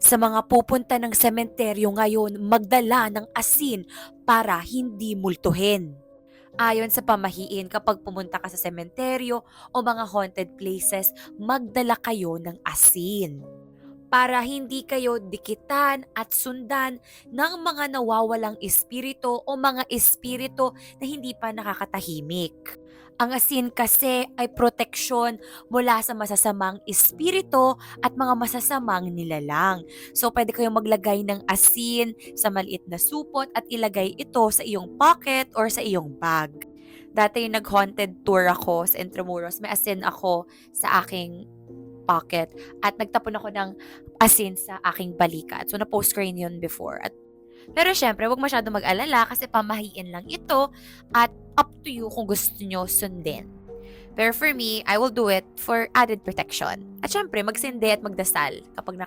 Sa mga pupunta ng sementeryo ngayon, magdala ng asin para hindi multuhin. Ayon sa pamahiin, kapag pumunta ka sa sementeryo o mga haunted places, magdala kayo ng asin para hindi kayo dikitan at sundan ng mga nawawalang espiritu o mga espiritu na hindi pa nakakatahimik. Ang asin kasi ay proteksyon mula sa masasamang espiritu at mga masasamang nilalang. So pwede kayong maglagay ng asin sa maliit na supot at ilagay ito sa iyong pocket or sa iyong bag. Dati yung nag-haunted tour ako sa Intramuros, may asin ako sa aking pocket at nagtapon ako ng asin sa aking balikat. So na-post ko rin yun before. Pero syempre, wag masyadong mag-alala kasi pamahiin lang ito at up to you kung gusto nyo sundin. Pero for me, I will do it for added protection. At syempre, magsindi at magdasal kapag